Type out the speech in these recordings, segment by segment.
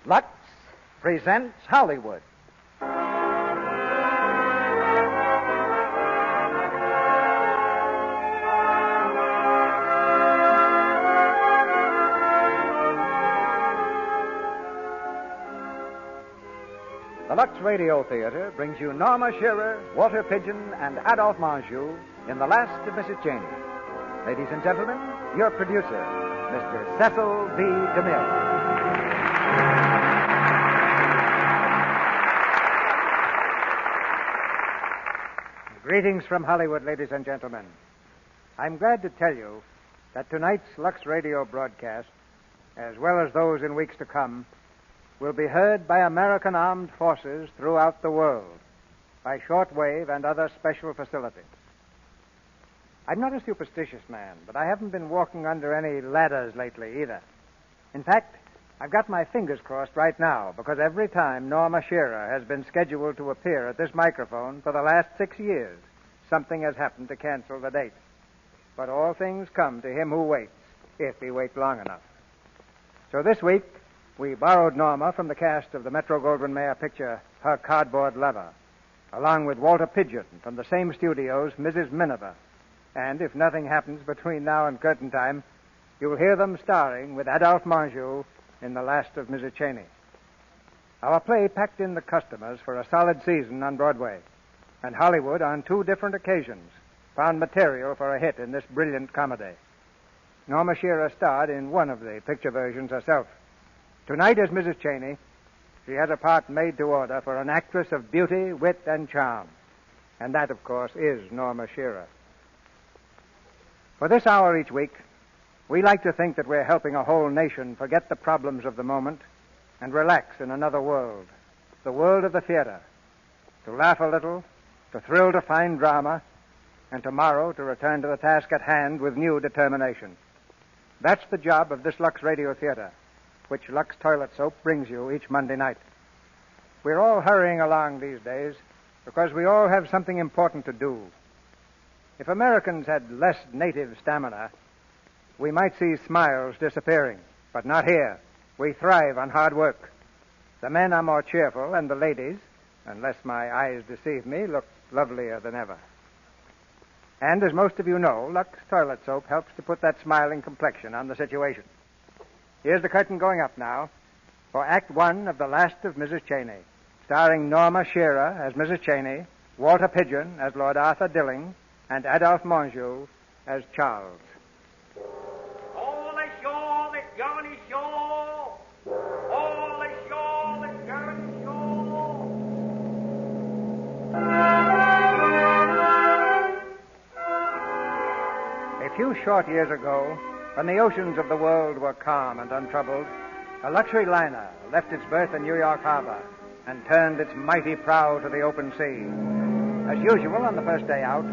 Lux presents Hollywood. The Lux Radio Theater brings you Norma Shearer, Walter Pidgeon, and Adolphe Menjou in The Last of Mrs. Cheyney. Ladies and gentlemen, your producer, Mr. Cecil B. DeMille. Greetings from Hollywood, ladies and gentlemen. I'm glad to tell you that tonight's Lux Radio broadcast, as well as those in weeks to come, will be heard by American armed forces throughout the world by shortwave and other special facilities. I'm not a superstitious man, but I haven't been walking under any ladders lately either. In fact, I've got my fingers crossed right now because every time Norma Shearer has been scheduled to appear at this microphone for the last 6 years, something has happened to cancel the date. But all things come to him who waits, if he waits long enough. So this week, we borrowed Norma from the cast of the Metro-Goldwyn-Mayer picture, Her Cardboard Lover, along with Walter Pidgeon from the same studios, Mrs. Miniver. And if nothing happens between now and curtain time, you'll hear them starring with Adolphe Menjou in The Last of Mrs. Cheyney. Our play packed in the customers for a solid season on Broadway, and Hollywood, on 2 different occasions, found material for a hit in this brilliant comedy. Norma Shearer starred in one of the picture versions herself. Tonight, as Mrs. Cheyney, she has a part made to order for an actress of beauty, wit, and charm. And that, of course, is Norma Shearer. For this hour each week, we like to think that we're helping a whole nation forget the problems of the moment and relax in another world, the world of the theater, to laugh a little, to thrill to fine drama, and tomorrow to return to the task at hand with new determination. That's the job of this Lux Radio Theater, which Lux Toilet Soap brings you each Monday night. We're all hurrying along these days because we all have something important to do. If Americans had less native stamina, we might see smiles disappearing, but not here. We thrive on hard work. The men are more cheerful, and the ladies, unless my eyes deceive me, look lovelier than ever. And as most of you know, Lux Toilet Soap helps to put that smiling complexion on the situation. Here's the curtain going up now for Act 1 of The Last of Mrs. Cheyney, starring Norma Shearer as Mrs. Cheyney, Walter Pidgeon as Lord Arthur Dilling, and Adolphe Menjou as Charles. All ashore, the Joan is shore. All ashore, the Joan is shore. A few short years ago, when the oceans of the world were calm and untroubled, a luxury liner left its berth in New York Harbor and turned its mighty prow to the open sea. As usual, on the first day out,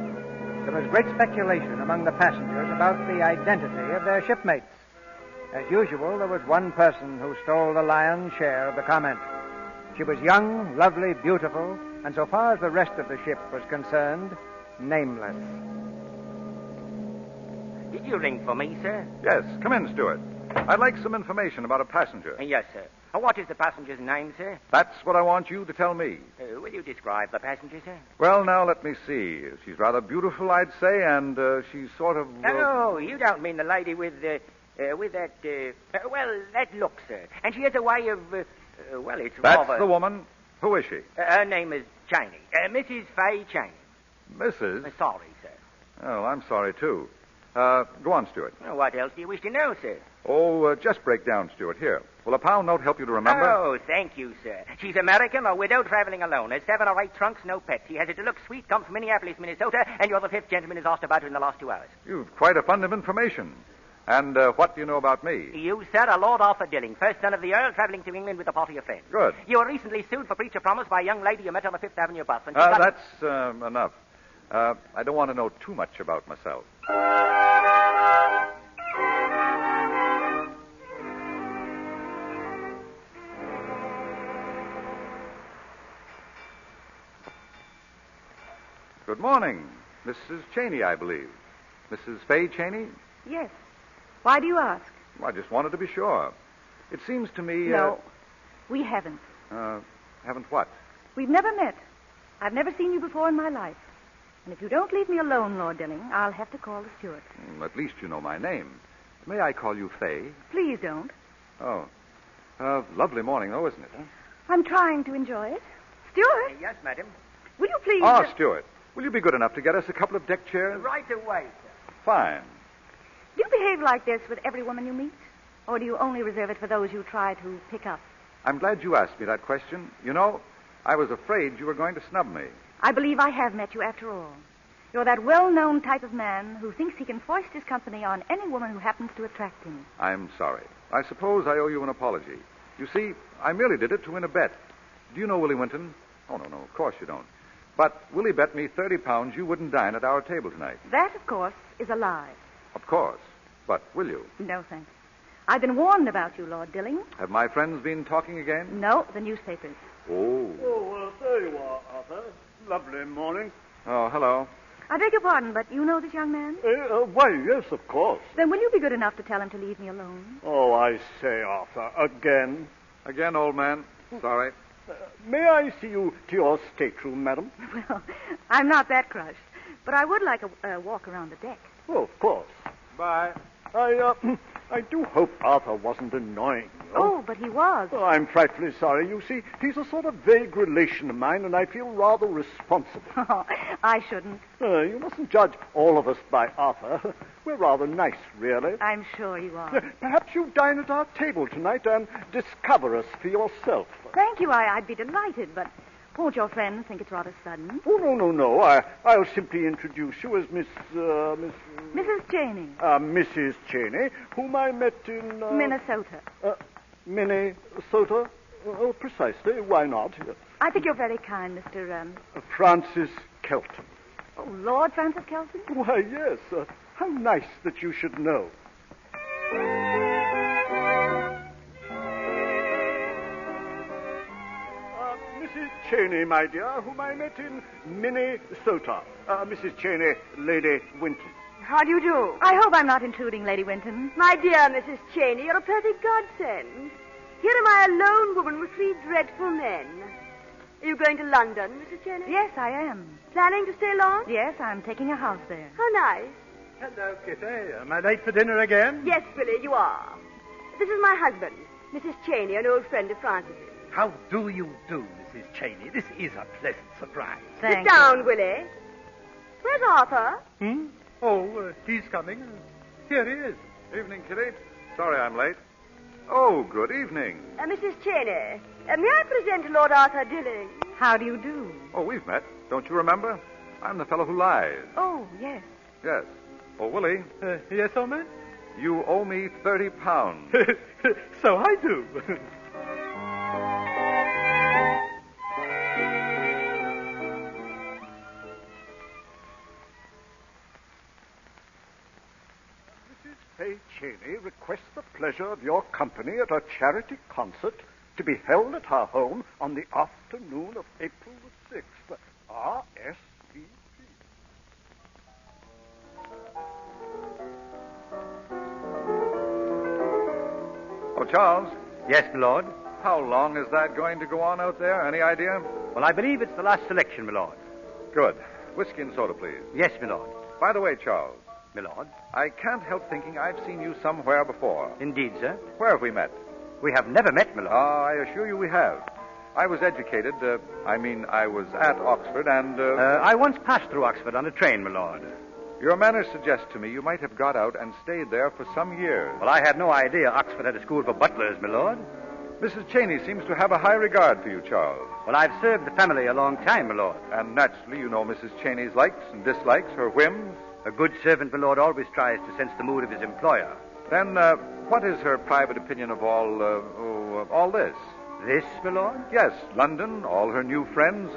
there was great speculation among the passengers about the identity of their shipmates. As usual, there was one person who stole the lion's share of the comment. She was young, lovely, beautiful, and so far as the rest of the ship was concerned, nameless. Did you ring for me, sir? Yes, come in, Stewart. I'd like some information about a passenger. Yes, sir. What is the passenger's name, sir? That's what I want you to tell me. Will you describe the passenger, sir? Well, now, let me see. She's rather beautiful, I'd say, and she's sort of... Oh, you don't mean the lady with that look, sir. And she has a way of, it's That's rather... the woman. Who is she? Her name is Cheyney. Mrs. Fay Cheyney. Mrs.? Sorry, sir. Oh, I'm sorry, too. Go on, Stewart. What else do you wish to know, sir? Oh, just break down, Stewart. Here. Will a Powell note help you to remember? Oh, thank you, sir. She's American, a widow, traveling alone. Has 7 or 8 trunks, no pets. He has a deluxe suite, comes from Minneapolis, Minnesota, and you're the 5th gentleman who's asked about her in the last 2 hours. You've quite a fund of information. And what do you know about me? You, sir, are Lord Arthur Dilling, first son of the Earl, traveling to England with a party of friends. Good. You were recently sued for breach of promise by a young lady you met on the 5th Avenue bus. And that's enough. I don't want to know too much about myself. Good morning. Mrs. Cheyney, I believe. Mrs. Fay Cheyney? Yes. Why do you ask? Well, I just wanted to be sure. It seems to me... No. We haven't. Haven't what? We've never met. I've never seen you before in my life. And if you don't leave me alone, Lord Dilling, I'll have to call the steward. At least you know my name. May I call you Fay? Please don't. Oh. Lovely morning, though, isn't it? Huh? I'm trying to enjoy it. Steward, Yes, madam. will you please... Oh, Stuart, will you be good enough to get us a couple of deck chairs? Right away, sir. Fine. Do you behave like this with every woman you meet? Or do you only reserve it for those you try to pick up? I'm glad you asked me that question. You know, I was afraid you were going to snub me. I believe I have met you after all. You're that well-known type of man who thinks he can foist his company on any woman who happens to attract him. I'm sorry. I suppose I owe you an apology. You see, I merely did it to win a bet. Do you know Willie Winton? Oh, no, of course you don't. But Willie bet me 30 pounds you wouldn't dine at our table tonight. That, of course, is a lie. Of course. But will you? No, thanks. I've been warned about you, Lord Dilling. Have my friends been talking again? No, the newspapers. Oh. Oh, there you are, Arthur. Lovely morning. Oh, hello. I beg your pardon, but you know this young man? Why, yes, of course. Then will you be good enough to tell him to leave me alone? Oh, I say, Arthur, again. Again, old man. Sorry. May I see you to your stateroom, madam? Well, I'm not that crushed, but I would like a walk around the deck. Oh, of course. Bye. I do hope Arthur wasn't annoying you. Oh, but he was. Oh, I'm frightfully sorry. You see, he's a sort of vague relation of mine, and I feel rather responsible. Oh, I shouldn't. You mustn't judge all of us by Arthur. We're rather nice, really. I'm sure you are. Perhaps you dine at our table tonight and discover us for yourself. Thank you. I'd be delighted, but won't your friends think it's rather sudden? Oh, no. I'll simply introduce you as Mrs. Cheyney. Mrs. Cheyney, whom I met in... Minnesota. Minnesota? Oh, precisely. Why not? I think you're very kind, Mr. Francis Kelton. Oh, Lord Francis Kelton? Why, yes. How nice that you should know. Mrs. Cheyney, my dear, whom I met in Minnesota. Mrs. Cheyney, Lady Winton. How do you do? I hope I'm not intruding, Lady Winton. My dear Mrs. Cheyney, you're a perfect godsend. Here am I, a lone woman with 3 dreadful men. Are you going to London, Mrs. Cheyney? Yes, I am. Planning to stay long? Yes, I'm taking a house there. How nice. Hello, Kitty. Am I late for dinner again? Yes, Billy, you are. This is my husband, Mrs. Cheyney, an old friend of Francis's. How do you do, Mrs. Cheyney? This is a pleasant surprise. Thank Sit down, you. Willie. Where's Arthur? Oh, he's coming. Here he is. Evening, Kitty. Sorry I'm late. Oh, good evening. Mrs. Cheyney, may I present Lord Arthur Dilling? How do you do? Oh, we've met. Don't you remember? I'm the fellow who lies. Oh, yes. Yes. Oh, Willie, Yes, old man? you owe me 30 pounds. So I do. Mrs. Fay Cheyney requests the pleasure of your company at a charity concert to be held at her home on the afternoon of April the 6th. RSVP. Oh, Charles, Yes, my lord. how long is that going to go on out there? Any idea? Well, I believe it's the last selection, my lord. Good. Whiskey and soda, please. Yes, my lord. By the way, Charles, My lord. I can't help thinking I've seen you somewhere before. Indeed, sir. Where have we met? We have never met, my lord. I assure you we have. I was educated, I was at Oxford, and... I once passed through Oxford on a train, my lord. Your manner suggests to me you might have got out and stayed there for some years. Well, I had no idea Oxford had a school for butlers, my lord. Mrs. Cheyney seems to have a high regard for you, Charles. Well, I've served the family a long time, my lord. And naturally, you know Mrs. Cheyney's likes and dislikes, her whims. A good servant, my lord, always tries to sense the mood of his employer. Then, what is her private opinion of all this? This, my lord? Yes, London, all her new friends,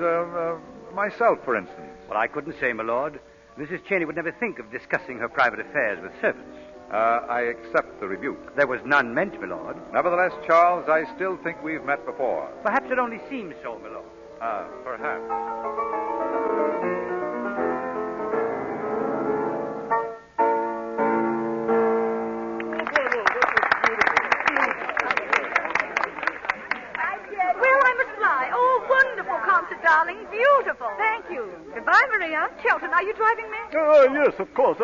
myself, for instance. Well, I couldn't say, my lord. Mrs. Cheyney would never think of discussing her private affairs with servants. I accept the rebuke. There was none meant, my lord. Nevertheless, Charles, I still think we've met before. Perhaps it only seems so, my lord. Perhaps. darling. Beautiful. Thank you. Goodbye, Maria. Chesterton, are you driving me? Yes, of course.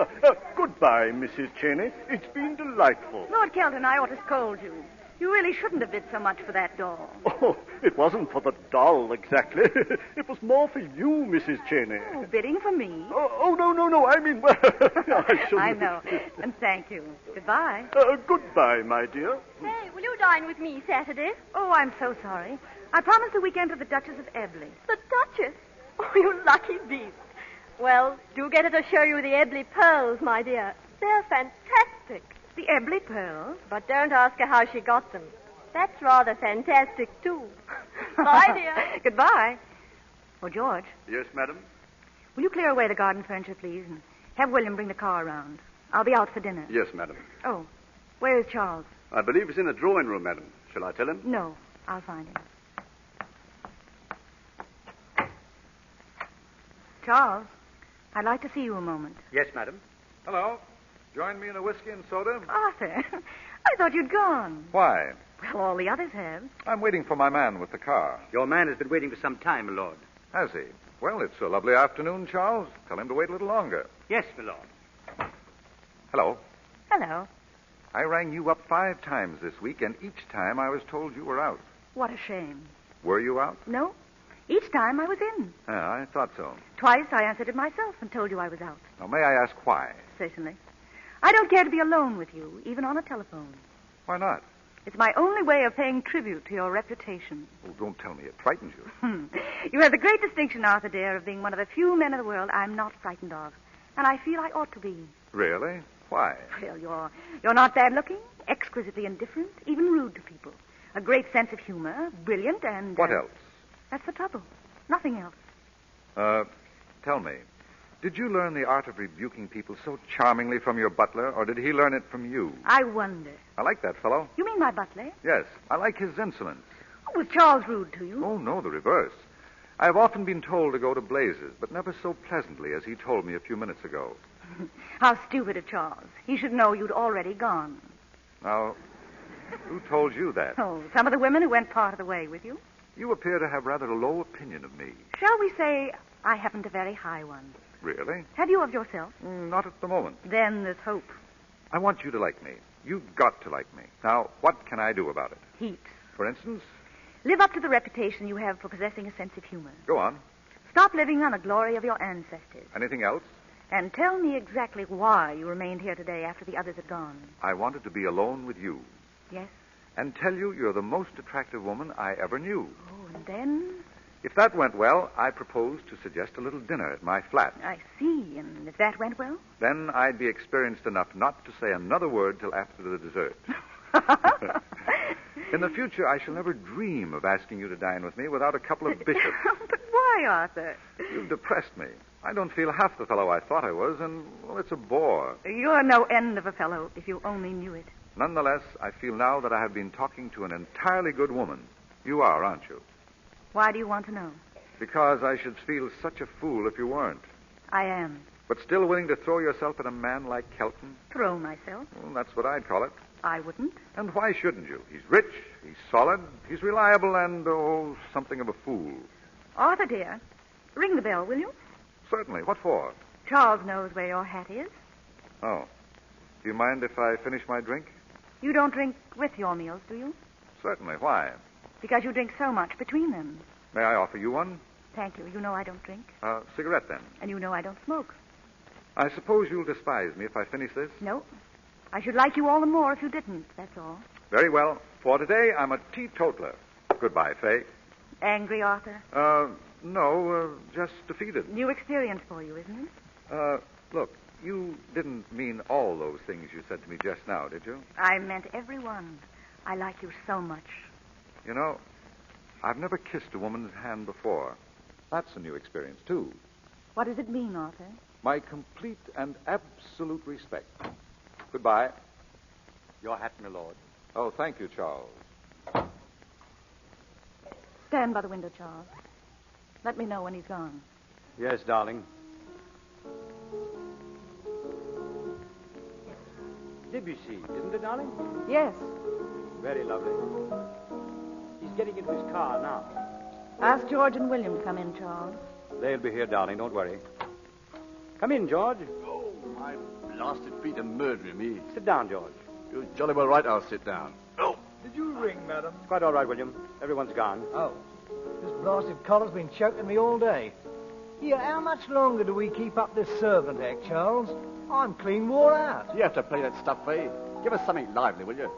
Goodbye, Mrs. Cheyney. It's been delightful. Lord Kelton, I ought to scold you. You really shouldn't have bid so much for that doll. Oh, it wasn't for the doll, exactly. It was more for you, Mrs. Cheyney. Oh, bidding for me? Oh, no. I mean, well, I shouldn't. I know. And thank you. Goodbye. Goodbye, my dear. Hey, will you dine with me Saturday? Oh, I'm so sorry. I promised the weekend to the Duchess of Ebley. The Duchess? Oh, you lucky beast. Well, do get her to show you the Ebley pearls, my dear. They're fantastic. The Ebley pearls? But don't ask her how she got them. That's rather fantastic, too. Bye, dear. Goodbye. Oh, George. Yes, madam? Will you clear away the garden furniture, please, and have William bring the car around? I'll be out for dinner. Yes, madam. Oh, where is Charles? I believe he's in the drawing room, madam. Shall I tell him? No, I'll find him. Charles, I'd like to see you a moment. Yes, madam. Hello. Join me in a whiskey and soda? Arthur, I thought you'd gone. Why? Well, all the others have. I'm waiting for my man with the car. Your man has been waiting for some time, my lord. Has he? Well, it's a lovely afternoon, Charles. Tell him to wait a little longer. Yes, my lord. Hello. Hello. I rang you up 5 times this week, and each time I was told you were out. What a shame. Were you out? No. Each time I was in. I thought so. Twice I answered it myself and told you I was out. Now, may I ask why? Certainly. I don't care to be alone with you, even on a telephone. Why not? It's my only way of paying tribute to your reputation. Oh, don't tell me it frightens you. You have the great distinction, Arthur, dear, of being one of the few men in the world I'm not frightened of. And I feel I ought to be. Really? Why? Well, you're not bad-looking, exquisitely indifferent, even rude to people. A great sense of humor, brilliant, and... What else? That's the trouble. Nothing else. Tell me, did you learn the art of rebuking people so charmingly from your butler, or did he learn it from you? I wonder. I like that fellow. You mean my butler? Yes, I like his insolence. Oh, was Charles rude to you? Oh, no, the reverse. I have often been told to go to blazes, but never so pleasantly as he told me a few minutes ago. How stupid of Charles. He should know you'd already gone. Now, who told you that? Oh, some of the women who went part of the way with you. You appear to have rather a low opinion of me. Shall we say I haven't a very high one? Really? Have you of yourself? Not at the moment. Then there's hope. I want you to like me. You've got to like me. Now, what can I do about it? Heaps. For instance? Live up to the reputation you have for possessing a sense of humor. Go on. Stop living on the glory of your ancestors. Anything else? And tell me exactly why you remained here today after the others had gone. I wanted to be alone with you. Yes? And tell you you're the most attractive woman I ever knew. Oh, and then? If that went well, I proposed to suggest a little dinner at my flat. I see. And if that went well? Then I'd be experienced enough not to say another word till after the dessert. In the future, I shall never dream of asking you to dine with me without a couple of bishops. But why, Arthur? You've depressed me. I don't feel half the fellow I thought I was, and, well, it's a bore. You're no end of a fellow, if you only knew it. Nonetheless, I feel now that I have been talking to an entirely good woman. You are, aren't you? Why do you want to know? Because I should feel such a fool if you weren't. I am. But still willing to throw yourself at a man like Kelton? Throw myself? Well, that's what I'd call it. I wouldn't. And why shouldn't you? He's rich, he's solid, he's reliable, and, something of a fool. Arthur, dear, ring the bell, will you? Certainly. What for? Charles knows where your hat is. Oh. Do you mind if I finish my drink? You don't drink with your meals, do you? Certainly. Why? Because you drink so much between them. May I offer you one? Thank you. You know I don't drink. Cigarette, then. And you know I don't smoke. I suppose you'll despise me if I finish this? No. I should like you all the more if you didn't, that's all. Very well. For today, I'm a teetotaler. Goodbye, Fay. Angry, Arthur? No, just defeated. New experience for you, isn't it? Look, you didn't mean all those things you said to me just now, did you? I meant every one. I like you so much. You know, I've never kissed a woman's hand before. That's a new experience, too. What does it mean, Arthur? My complete and absolute respect. Goodbye. Your hat, my lord. Oh, thank you, Charles. Stand by the window, Charles. Let me know when he's gone. Yes, darling. Debussy, isn't it, darling? Yes. Very lovely. He's getting into his car now. Ask George and William to come in, Charles. They'll be here, darling. Don't worry. Come in, George. Oh, my blasted feet are murdering me. Sit down, George. You're jolly well right, I'll sit down. Oh. Did you ring, madam? It's quite all right, William. Everyone's gone. Oh. This blasted collar's been choking me all day. Here, how much longer do we keep up this servant act, Charles? I'm clean wore out. You have to play that stuff, Fay. Give us something lively, will you?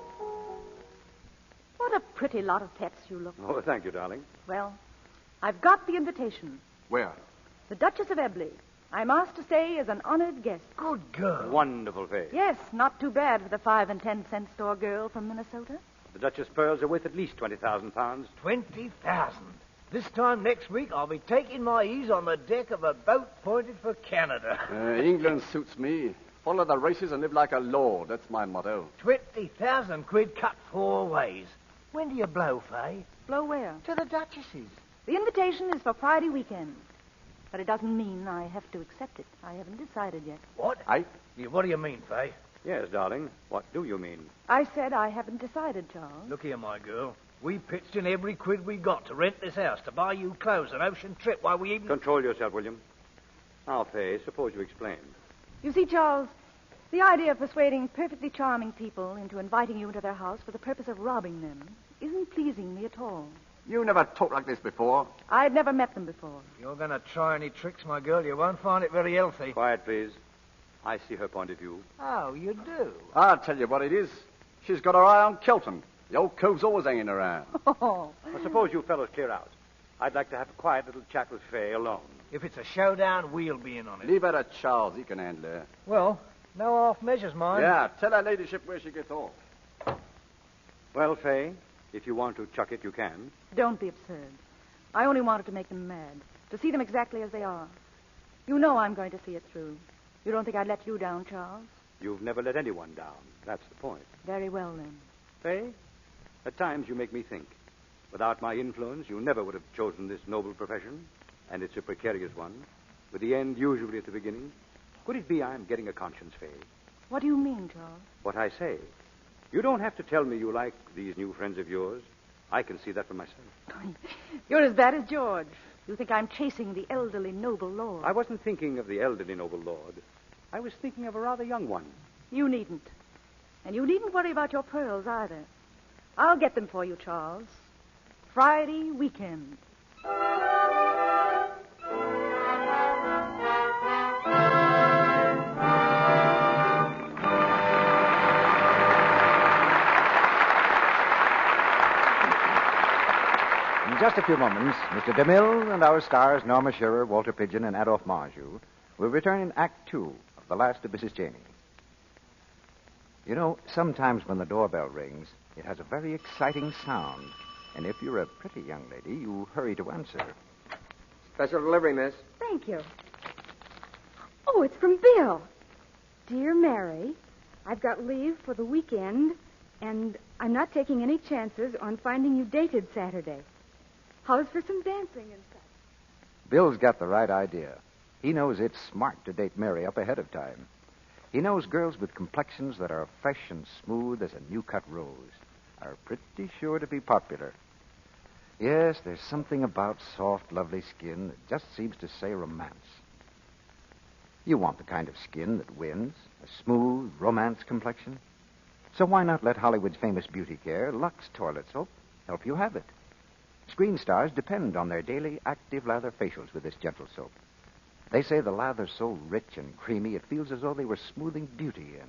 What a pretty lot of pets you look. Oh, thank you, darling. Well, I've got the invitation. Where? The Duchess of Ebley. I'm asked to stay as an honored guest. Good girl. Wonderful, Fay. Yes, not too bad for the 5 and 10 cent store girl from Minnesota. The Duchess pearls are worth at least 20,000 pounds. 20,000. This time next week, I'll be taking my ease on the deck of a boat pointed for Canada. England suits me. Follow the races and live like a lord. That's my motto. 20,000 quid cut 4 ways. When do you blow, Fay? Blow where? To the Duchess's. The invitation is for Friday weekend. But it doesn't mean I have to accept it. I haven't decided yet. What? What do you mean, Fay? Yes, darling. What do you mean? I said I haven't decided, Charles. Look here, my girl. We pitched in every quid we got to rent this house, to buy you clothes, an ocean trip, while we even... Control yourself, William. Now, Fay, suppose you explain. You see, Charles, the idea of persuading perfectly charming people into inviting you into their house for the purpose of robbing them isn't pleasing me at all. You never talked like this before. I'd never met them before. If you're going to try any tricks, my girl, you won't find it very healthy. Quiet, please. I see her point of view. Oh, you do? I'll tell you what it is. She's got her eye on Kelton. The old cove's always hanging around. Oh. Well, suppose you fellows clear out. I'd like to have a quiet little chat with Fay alone. If it's a showdown, we'll be in on it. Leave her to Charles. He can handle her. Well, no half measures, mind. Yeah, tell her ladyship where she gets off. Well, Fay, if you want to chuck it, you can. Don't be absurd. I only wanted to make them mad, to see them exactly as they are. You know I'm going to see it through. You don't think I'd let you down, Charles? You've never let anyone down. That's the point. Very well, then. Fay, at times you make me think. Without my influence, you never would have chosen this noble profession, and it's a precarious one, with the end usually at the beginning. Could it be I'm getting a conscience, Fay? What do you mean, Charles? What I say. You don't have to tell me you like these new friends of yours. I can see that for myself. You're as bad as George. You think I'm chasing the elderly noble lord. I wasn't thinking of the elderly noble lord. I was thinking of a rather young one. You needn't. And you needn't worry about your pearls either. I'll get them for you, Charles. Friday weekend. In just a few moments, Mr. DeMille and our stars, Norma Shearer, Walter Pidgeon, and Adolphe Menjou, will return in Act 2 of The Last of Mrs. Cheyney. You know, sometimes when the doorbell rings, it has a very exciting sound. And if you're a pretty young lady, you hurry to answer. Special delivery, miss. Thank you. Oh, it's from Bill. Dear Mary, I've got leave for the weekend, and I'm not taking any chances on finding you dated Saturday. How's for some dancing and such? Bill's got the right idea. He knows it's smart to date Mary up ahead of time. He knows girls with complexions that are fresh and smooth as a new-cut rose are pretty sure to be popular. Yes, there's something about soft, lovely skin that just seems to say romance. You want the kind of skin that wins, a smooth, romance complexion. So why not let Hollywood's famous beauty care, Lux Toilet Soap, help you have it? Screen stars depend on their daily active lather facials with this gentle soap. They say the lather's so rich and creamy it feels as though they were smoothing beauty in.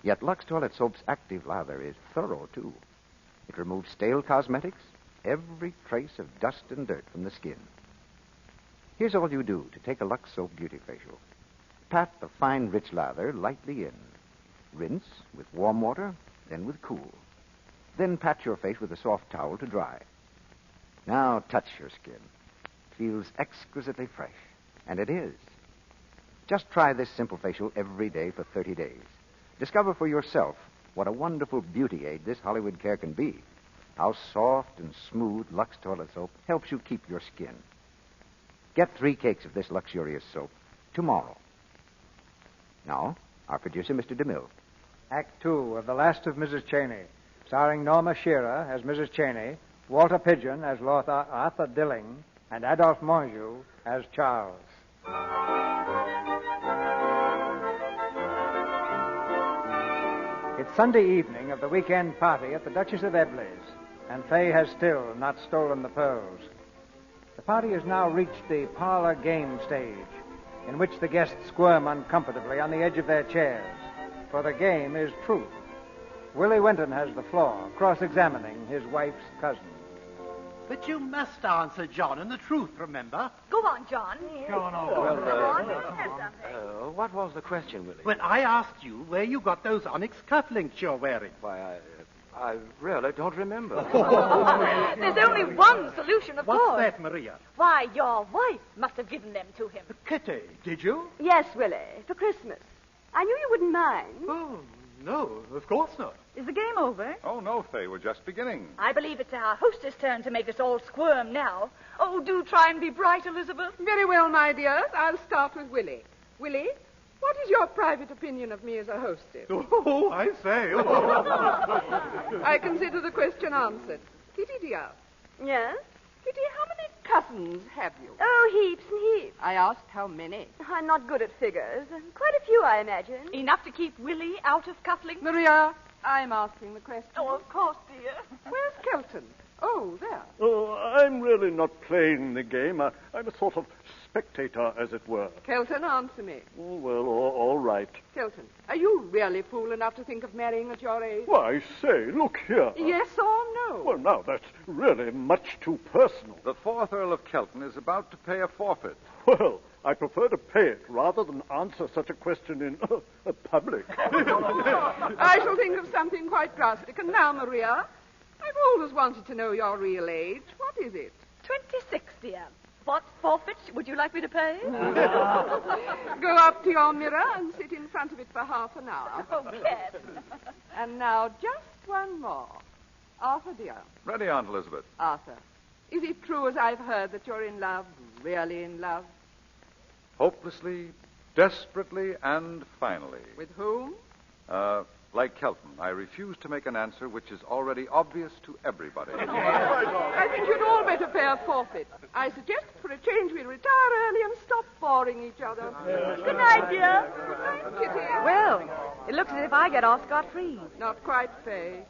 Yet Lux Toilet Soap's active lather is thorough, too. It removes stale cosmetics, every trace of dust and dirt from the skin. Here's all you do to take a Lux Soap Beauty Facial. Pat the fine, rich lather lightly in. Rinse with warm water, then with cool. Then pat your face with a soft towel to dry. Now touch your skin. It feels exquisitely fresh. And it is. Just try this simple facial every day for 30 days. Discover for yourself what a wonderful beauty aid this Hollywood care can be. How soft and smooth Lux Toilet Soap helps you keep your skin. Get 3 cakes of this luxurious soap tomorrow. Now, our producer, Mr. DeMille. Act 2 of The Last of Mrs. Cheyney, starring Norma Shearer as Mrs. Cheyney, Walter Pidgeon as Lord Arthur Dilling, and Adolphe Menjou as Charles. It's Sunday evening of the weekend party at the Duchess of Ebbley's, and Fay has still not stolen the pearls. The party has now reached the parlor game stage, in which the guests squirm uncomfortably on the edge of their chairs, for the game is truth. Willie Winton has the floor, cross-examining his wife's cousin. But you must answer John and the truth, remember? Go on, John. Go on. What was the question, Willie? Well, I asked you where you got those onyx cufflinks you're wearing. Why, I really don't remember. There's only one solution, of course. What's that, Maria? Why, your wife must have given them to him. Kitty, did you? Yes, Willie, for Christmas. I knew you wouldn't mind. Oh, no, of course not. Is the game over? Oh, no, Fay, we're just beginning. I believe it's our hostess' turn to make us all squirm now. Oh, do try and be bright, Elizabeth. Very well, my dears. I'll start with Willie. Willie, what is your private opinion of me as a hostess? Oh, I say. I consider the question answered. Kitty, dear. Yes? Kitty, how many cousins have you? Oh, heaps and heaps. I asked how many. I'm not good at figures. Quite a few, I imagine. Enough to keep Willie out of cufflinks? Maria, I'm asking the question. Oh, of course, dear. Where's Kelton? Oh, there. Oh, I'm really not playing the game. I'm a sort of spectator, as it were. Kelton, answer me. Oh, well, all right. Kelton, are you really fool enough to think of marrying at your age? Why, say, look here. Yes or no? Well, now, that's really much too personal. The 4th Earl of Kelton is about to pay a forfeit. Well, I prefer to pay it rather than answer such a question in public. I shall think of something quite drastic. And now, Maria, I've always wanted to know your real age. What is it? 26, dear. What forfeit would you like me to pay? Go up to your mirror and sit in front of it for half an hour. Okay. And now, just one more. Arthur, dear. Ready, Aunt Elizabeth. Arthur, is it true, as I've heard, that you're in love, really in love? Hopelessly, desperately, and finally. With whom? Like Kelton, I refuse to make an answer which is already obvious to everybody. I think you'd all better pay a forfeit. I suggest, for a change, we retire early and stop boring each other. Good night, dear. Good night, Kitty. Well, it looks as if I get off scot-free. Not quite, Fay.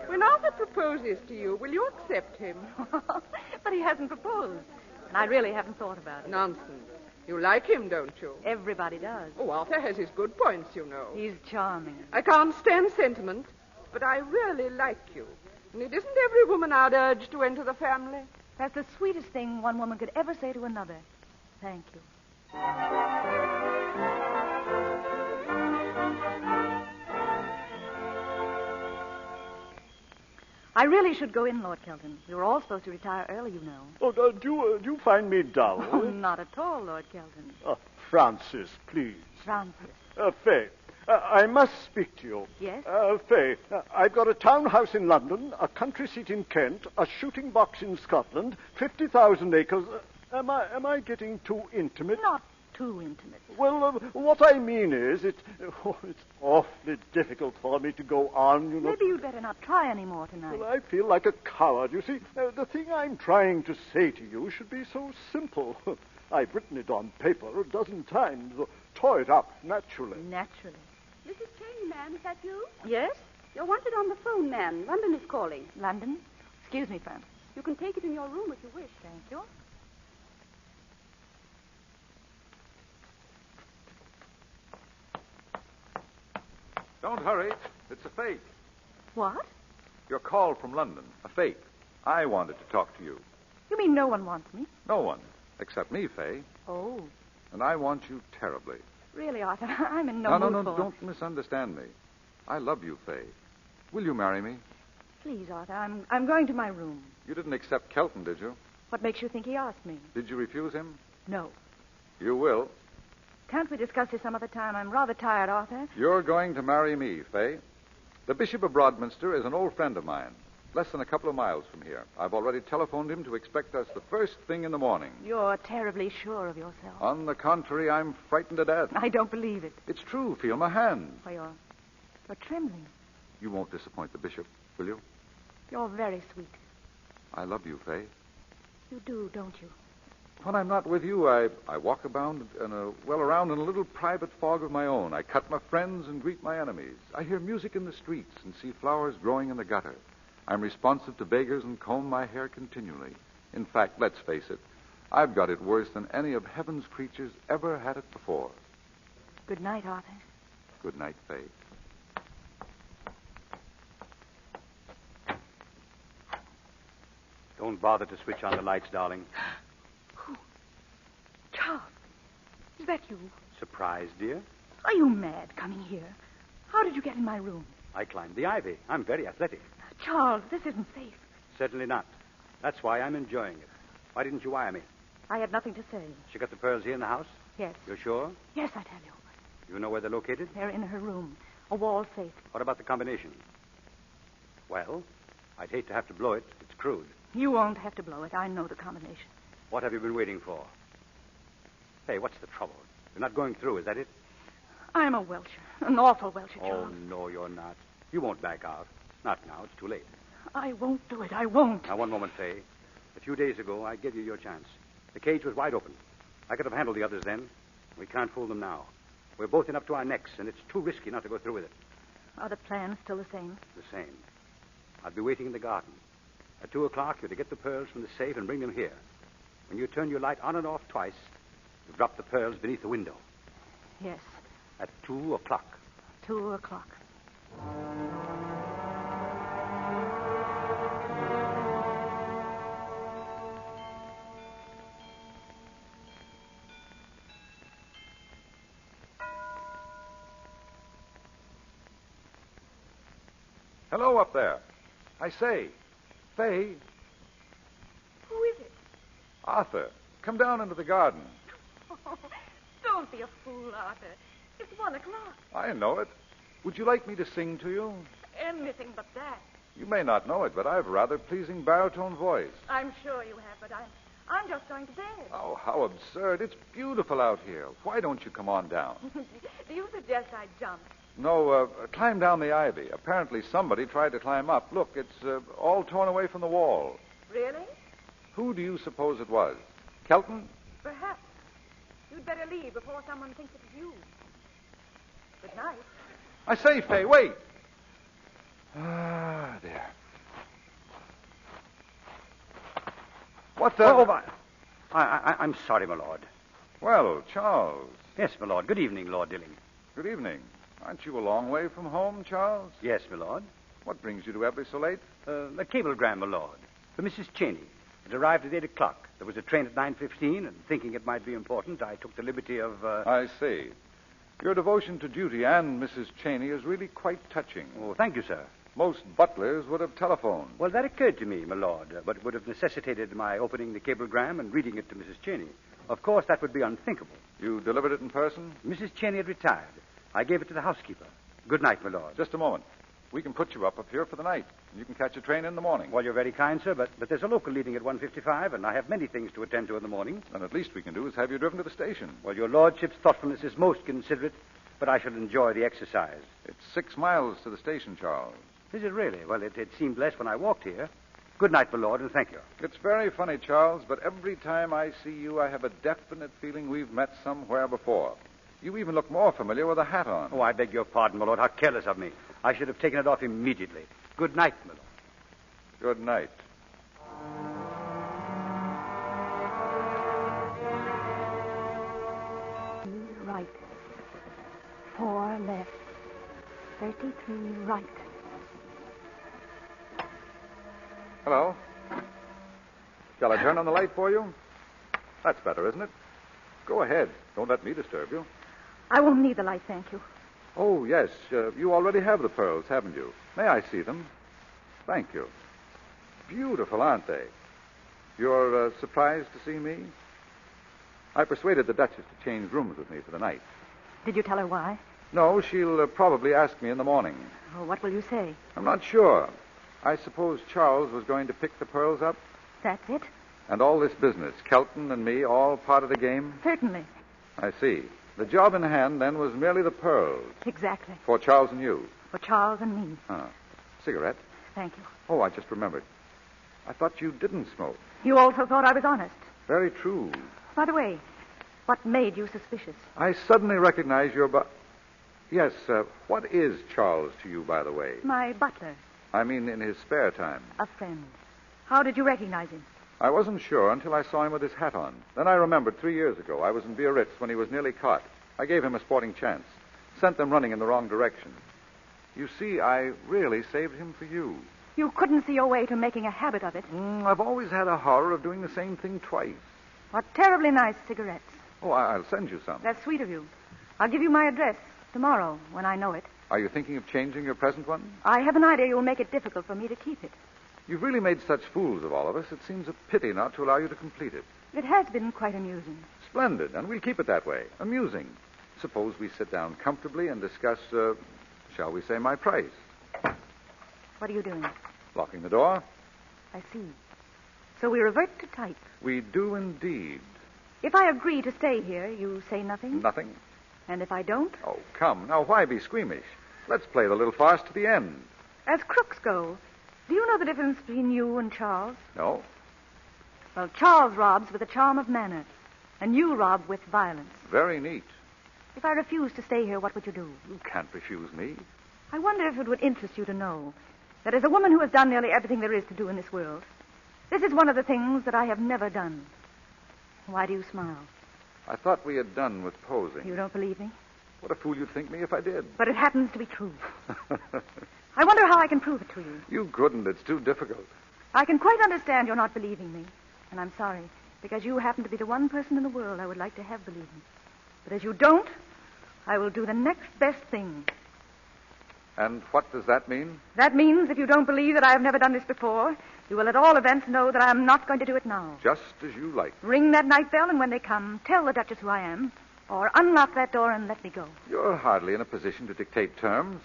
When Arthur proposes to you, will you accept him? But he hasn't proposed, and I really haven't thought about it. Nonsense. You like him, don't you? Everybody does. Oh, Arthur has his good points, you know. He's charming. I can't stand sentiment, but I really like you. And it isn't every woman I'd urge to enter the family. That's the sweetest thing one woman could ever say to another. Thank you. I really should go in, Lord Kelton. We were all supposed to retire early, you know. Oh, do you find me dull? Oh, not at all, Lord Kelton. Francis, please. Francis. Fay, I must speak to you. Yes? Fay, I've got a townhouse in London, a country seat in Kent, a shooting box in Scotland, 50,000 acres. Am I getting too intimate? Not too intimate. Well, what I mean is, it's awfully difficult for me to go on, you know. Maybe you'd better not try any more tonight. Well, I feel like a coward. You see, the thing I'm trying to say to you should be so simple. I've written it on paper a dozen times. Tore it up naturally. Naturally. Mrs. Cheyney, ma'am, is that you? Yes? You're wanted on the phone, ma'am. London is calling. London? Excuse me, Francis. You can take it in your room if you wish. Thank you. Don't hurry. It's a fake. What? Your call from London. A fake. I wanted to talk to you. You mean no one wants me? No one. Except me, Fay. Oh. And I want you terribly. Really, Arthur, I'm in no mood No, for... don't misunderstand me. I love you, Fay. Will you marry me? Please, Arthur, I'm going to my room. You didn't accept Kelton, did you? What makes you think he asked me? Did you refuse him? No. You will. Can't we discuss this some other time? I'm rather tired, Arthur. You're going to marry me, Fay. The Bishop of Broadminster is an old friend of mine. Less than a couple of miles from here. I've already telephoned him to expect us the first thing in the morning. You're terribly sure of yourself. On the contrary, I'm frightened to death. I don't believe it. It's true. Feel my hand. Why, you're trembling. You won't disappoint the bishop, will you? You're very sweet. I love you, Fay. You do, don't you? When I'm not with you, I walk around around in a little private fog of my own. I cut my friends and greet my enemies. I hear music in the streets and see flowers growing in the gutter. I'm responsive to beggars and comb my hair continually. In fact, let's face it, I've got it worse than any of heaven's creatures ever had it before. Good night, Arthur. Good night, Fay. Don't bother to switch on the lights, darling. Charles, is that you? Surprised, dear? Are you mad coming here? How did you get in my room? I climbed the ivy. I'm very athletic. Charles, this isn't safe. Certainly not. That's why I'm enjoying it. Why didn't you wire me? I had nothing to say. She got the pearls here in the house? Yes. You're sure? Yes, I tell you. You know where they're located? They're in her room. A wall safe. What about the combination? Well, I'd hate to have to blow it. It's crude. You won't have to blow it. I know the combination. What have you been waiting for? Hey, what's the trouble? You're not going through, is that it? I'm a welcher. An awful welcher, Charles. Oh, no, you're not. You won't back out. Not now. It's too late. I won't do it. I won't. Now, one moment, Fay. A few days ago, I gave you your chance. The cage was wide open. I could have handled the others then. We can't fool them now. We're both in up to our necks, and it's too risky not to go through with it. Are the plans still the same? The same. I'll be waiting in the garden. At 2 o'clock, you're to get the pearls from the safe and bring them here. When you turn your light on and off twice, you drop the pearls beneath the window. Yes. At 2 o'clock. 2 o'clock. Hello up there. I say, Fay. Who is it? Arthur, come down into the garden. Oh, don't be a fool, Arthur. It's 1 o'clock. I know it. Would you like me to sing to you? Anything but that. You may not know it, but I've a rather pleasing baritone voice. I'm sure you have, but I'm just going to bed. Oh, how absurd. It's beautiful out here. Why don't you come on down? Do you suggest I jump? No, climb down the ivy. Apparently somebody tried to climb up. Look, it's all torn away from the wall. Really? Who do you suppose it was? Kelton? Perhaps. You'd better leave before someone thinks it's you. Good night. I say, Fay, wait. Ah, there. What the... Oh, I'm sorry, my lord. Well, Charles. Yes, my lord. Good evening, Lord Dilling. Good evening. Aren't you a long way from home, Charles? Yes, my lord. What brings you to Ebbly so late? A cablegram, my lord. For Mrs. Cheyney. It arrived at 8 o'clock. There was a train at 9:15, and thinking it might be important, I took the liberty of... I see. Your devotion to duty and Mrs. Cheyney is really quite touching. Oh, thank you, sir. Most butlers would have telephoned. Well, that occurred to me, my lord, but it would have necessitated my opening the cablegram and reading it to Mrs. Cheyney. Of course, that would be unthinkable. You delivered it in person? Mrs. Cheyney had retired. I gave it to the housekeeper. Good night, my lord. Just a moment. We can put you up here for the night. You can catch a train in the morning. Well, you're very kind, sir, but there's a local leaving at 1:55, and I have many things to attend to in the morning. Then at least we can do is have you driven to the station. Well, your lordship's thoughtfulness is most considerate, but I shall enjoy the exercise. It's 6 miles to the station, Charles. Is it really? Well, it seemed less when I walked here. Good night, my lord, and thank you. It's very funny, Charles, but every time I see you, I have a definite feeling we've met somewhere before. You even look more familiar with a hat on. Oh, I beg your pardon, my lord. How careless of me. I should have taken it off immediately. Good night, my lord. Good night. Right. 4 left. 33 right. Hello. Shall I turn on the light for you? That's better, isn't it? Go ahead. Don't let me disturb you. I won't need the light, thank you. Oh, yes. You already have the pearls, haven't you? May I see them? Thank you. Beautiful, aren't they? You're surprised to see me? I persuaded the Duchess to change rooms with me for the night. Did you tell her why? No, she'll probably ask me in the morning. Oh, what will you say? I'm not sure. I suppose Charles was going to pick the pearls up? That's it? And all this business, Kelton and me, all part of the game? Certainly. I see. The job in hand, then, was merely the pearls. Exactly. For Charles and you. For Charles and me. Cigarette? Thank you. Oh, I just remembered. I thought you didn't smoke. You also thought I was honest. Very true. By the way, what made you suspicious? I suddenly recognize your Yes, what is Charles to you, by the way? My butler. I mean in his spare time. A friend. How did you recognize him? I wasn't sure until I saw him with his hat on. Then I remembered 3 years ago. I was in Biarritz when he was nearly caught. I gave him a sporting chance. Sent them running in the wrong direction. You see, I really saved him for you. You couldn't see your way to making a habit of it. I've always had a horror of doing the same thing twice. What terribly nice cigarettes. Oh, I'll send you some. That's sweet of you. I'll give you my address tomorrow when I know it. Are you thinking of changing your present one? I have an idea you'll make it difficult for me to keep it. You've really made such fools of all of us, it seems a pity not to allow you to complete it. It has been quite amusing. Splendid, and we'll keep it that way. Amusing. Suppose we sit down comfortably and discuss, shall we say, my price. What are you doing? Locking the door. I see. So we revert to type. We do indeed. If I agree to stay here, you say nothing? Nothing. And if I don't? Oh, come. Now, why be squeamish? Let's play the little farce to the end. As crooks go, do you know the difference between you and Charles? No. Well, Charles robs with a charm of manner, and you rob with violence. Very neat. If I refuse to stay here, what would you do? You can't refuse me. I wonder if it would interest you to know that as a woman who has done nearly everything there is to do in this world, this is one of the things that I have never done. Why do you smile? I thought we had done with posing. You don't believe me? What a fool you'd think me if I did. But it happens to be true. I wonder how I can prove it to you. You couldn't. It's too difficult. I can quite understand you're not believing me. And I'm sorry, because you happen to be the one person in the world I would like to have believe me. But as you don't, I will do the next best thing. And what does that mean? That means if you don't believe that I have never done this before, you will at all events know that I am not going to do it now. Just as you like. Ring that night bell, and when they come, tell the Duchess who I am, or unlock that door and let me go. You're hardly in a position to dictate terms.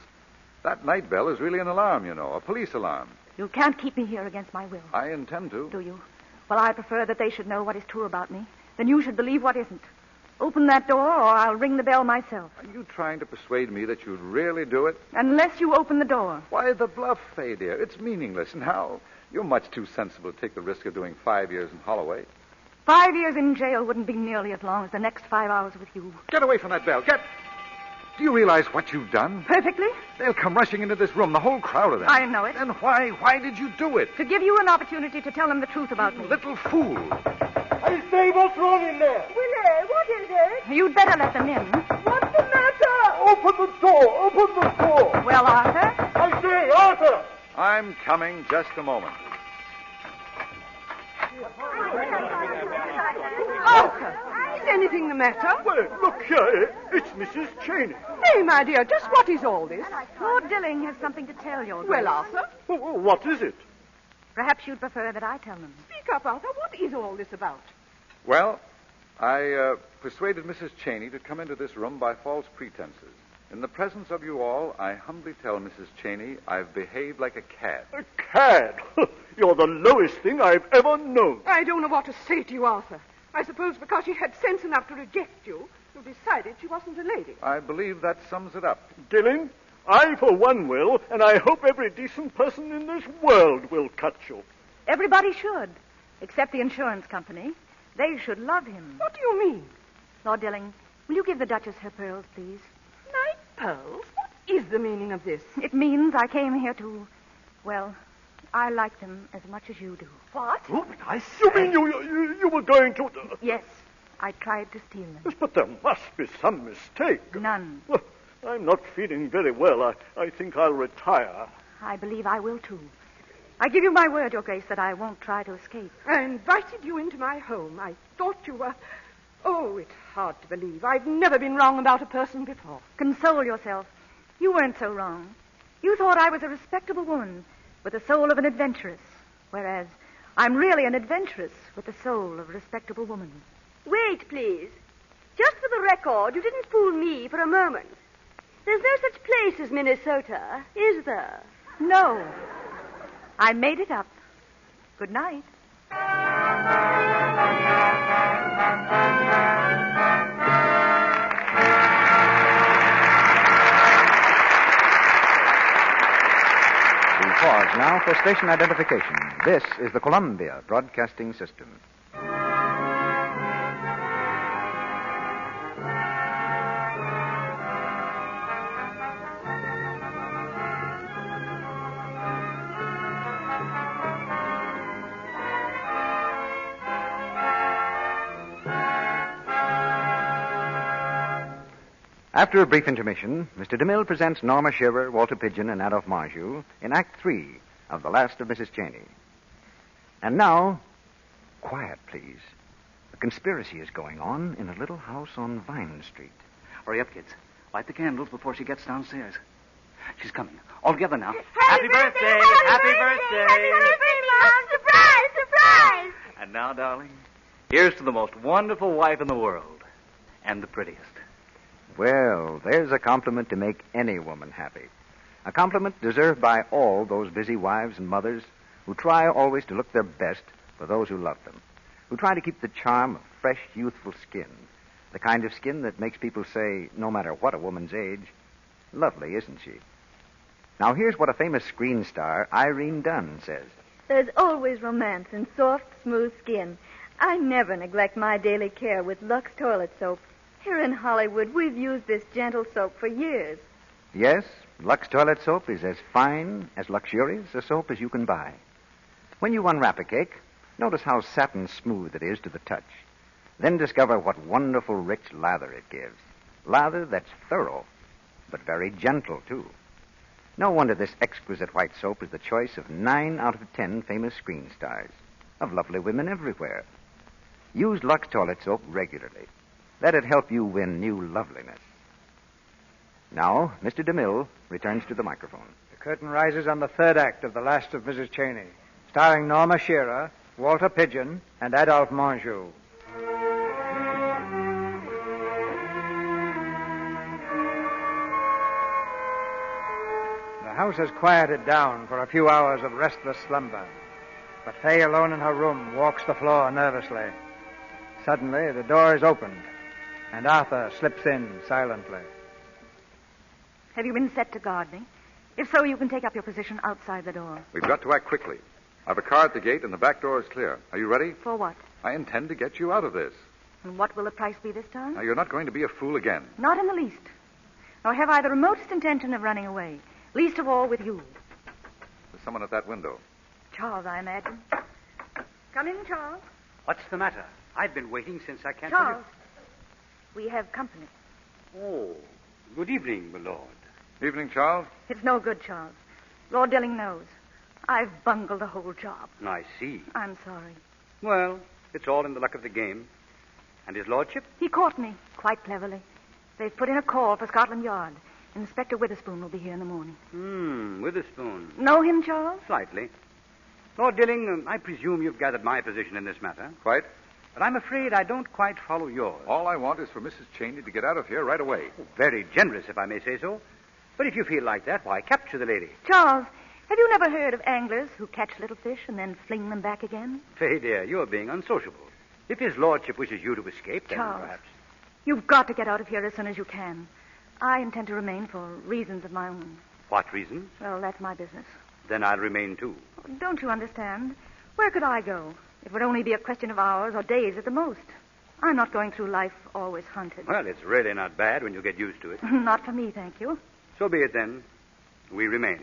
That night bell is really an alarm, you know, a police alarm. You can't keep me here against my will. I intend to. Do you? Well, I prefer that they should know what is true about me. Then you should believe what isn't. Open that door, or I'll ring the bell myself. Are you trying to persuade me that you'd really do it? Unless you open the door. Why the bluff, Fay, dear? It's meaningless. Now, you're much too sensible to take the risk of doing 5 years in Holloway. 5 years in jail wouldn't be nearly as long as the next 5 hours with you. Get away from that bell. Get... Do you realize what you've done? Perfectly. They'll come rushing into this room, the whole crowd of them. I know it. Then why did you do it? To give you an opportunity to tell them the truth about me. Little fool. I say, what's wrong in there? Willie, what is it? You'd better let them in. What's the matter? Open the door! Open the door! Well, Arthur? I say, Arthur! I'm coming. Just a moment. Arthur, is anything the matter? Well, look here. It's Mrs. Cheyney. Hey, my dear, just what is all this? Lord Dilling has something to tell you. Well, Arthur? What is it? Perhaps you'd prefer that I tell them. Speak up, Arthur. What is all this about? Well, I persuaded Mrs. Cheyney to come into this room by false pretenses. In the presence of you all, I humbly tell Mrs. Cheyney I've behaved like a cad. A cad? You're the lowest thing I've ever known. I don't know what to say to you, Arthur. I suppose because she had sense enough to reject you, you decided she wasn't a lady. I believe that sums it up. Dilling, I for one will, and I hope every decent person in this world will cut you. Everybody should, except the insurance company. They should love him. What do you mean? Lord Dilling, will you give the Duchess her pearls, please? Night pearls? What is the meaning of this? It means I came here to, well, I like them as much as you do. What? Oh, but I say... You mean you were going to... Yes, I tried to steal them. Yes, but there must be some mistake. None. Well, I'm not feeling very well. I think I'll retire. I believe I will, too. I give you my word, Your Grace, that I won't try to escape. I invited you into my home. I thought you were... Oh, it's hard to believe. I've never been wrong about a person before. Console yourself. You weren't so wrong. You thought I was a respectable woman with the soul of an adventuress, whereas I'm really an adventuress with the soul of a respectable woman. Wait, please. Just for the record, you didn't fool me for a moment. There's no such place as Minnesota, is there? No. I made it up. Good night. The pause now for station identification. This is the Columbia Broadcasting System. After a brief intermission, Mr. DeMille presents Norma Shearer, Walter Pidgeon, and Adolphe Menjou in Act 3 of The Last of Mrs. Cheyney. And now, quiet, please. A conspiracy is going on in a little house on Vine Street. Hurry up, kids. Light the candles before she gets downstairs. She's coming. All together now. Happy birthday! Happy birthday! Mom! Surprise! Surprise! And now, darling, here's to the most wonderful wife in the world. And the prettiest. Well, there's a compliment to make any woman happy. A compliment deserved by all those busy wives and mothers who try always to look their best for those who love them, who try to keep the charm of fresh, youthful skin, the kind of skin that makes people say, no matter what a woman's age, lovely, isn't she? Now, here's what a famous screen star, Irene Dunn, says. There's always romance in soft, smooth skin. I never neglect my daily care with Lux toilet soap. Here in Hollywood, we've used this gentle soap for years. Yes, Lux toilet soap is as fine, as luxurious a soap as you can buy. When you unwrap a cake, notice how satin smooth it is to the touch. Then discover what wonderful rich lather it gives. Lather that's thorough, but very gentle, too. No wonder this exquisite white soap is the choice of 9 out of 10 famous screen stars, of lovely women everywhere. Use Lux toilet soap regularly. Let it help you win new loveliness. Now, Mr. DeMille returns to the microphone. The curtain rises on the third act of The Last of Mrs. Cheyney, starring Norma Shearer, Walter Pidgeon, and Adolphe Menjou. The house has quieted down for a few hours of restless slumber, but Fay, alone in her room, walks the floor nervously. Suddenly, the door is opened, and Arthur slips in silently. Have you been set to guard me? If so, you can take up your position outside the door. We've got to act quickly. I've a car at the gate, and the back door is clear. Are you ready? For what? I intend to get you out of this. And what will the price be this time? Now, you're not going to be a fool again. Not in the least. Nor have I the remotest intention of running away. Least of all with you. There's someone at that window. Charles, I imagine. Come in, Charles. What's the matter? I've been waiting since I can't... Charles, we have company. Oh, good evening, my lord. Evening, Charles. It's no good, Charles. Lord Dilling knows. I've bungled the whole job. I see. I'm sorry. Well, it's all in the luck of the game. And his lordship? He caught me, quite cleverly. They've put in a call for Scotland Yard. Inspector Witherspoon will be here in the morning. Witherspoon. Know him, Charles? Slightly. Lord Dilling, I presume you've gathered my position in this matter. Quite. But I'm afraid I don't quite follow yours. All I want is for Mrs. Cheyney to get out of here right away. Oh, very generous, if I may say so. But if you feel like that, why capture the lady? Charles, have you never heard of anglers who catch little fish and then fling them back again? Fay, dear, you're being unsociable. If his lordship wishes you to escape, then Charles, perhaps... You've got to get out of here as soon as you can. I intend to remain for reasons of my own. What reasons? Well, that's my business. Then I'll remain, too. Don't you understand? Where could I go? It would only be a question of hours or days at the most. I'm not going through life always hunted. Well, it's really not bad when you get used to it. Not for me, thank you. So be it, then. We remain.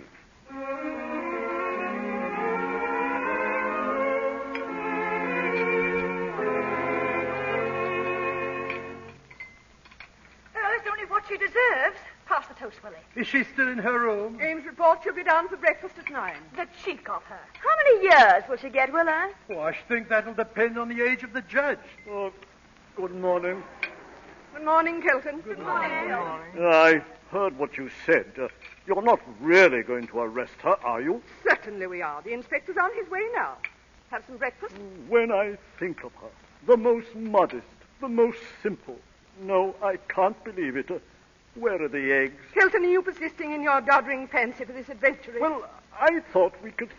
It's only what she deserves. Pass the toast, Willie. Is she still in her room? Ames reports she'll be down for breakfast at 9. The cheek of her. How many years will she get, Willa? Oh, I should think that'll depend on the age of the judge. Oh, good morning. Good morning, Kelton. Good morning. I heard what you said. You're not really going to arrest her, are you? Certainly we are. The inspector's on his way now. Have some breakfast? When I think of her, the most modest, the most simple. No, I can't believe it. Where are the eggs? Kelton, are you persisting in your doddering fancy for this adventuress? Well, I thought we could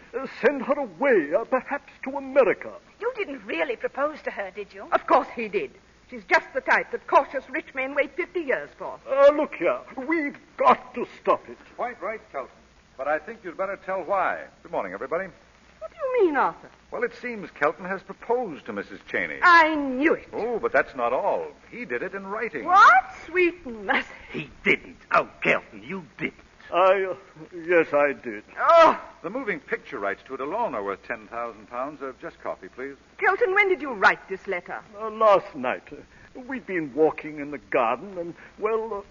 send her away, perhaps to America. You didn't really propose to her, did you? Of course he did. She's just the type that cautious rich men wait 50 years for. Look here. We've got to stop it. Quite right, Kelton. but I think you'd better tell why. Good morning, everybody. What do you mean, Arthur? Well, it seems Kelton has proposed to Mrs. Cheyney. I knew it. Oh, but that's not all. He did it in writing. What? Sweet mercy. He didn't. Oh, Kelton, you didn't. Yes, I did. Oh, The moving picture rights to it alone are worth £10,000. Just coffee, please. Kelton, when did you write this letter? Last night. We'd been walking in the garden, and, oh,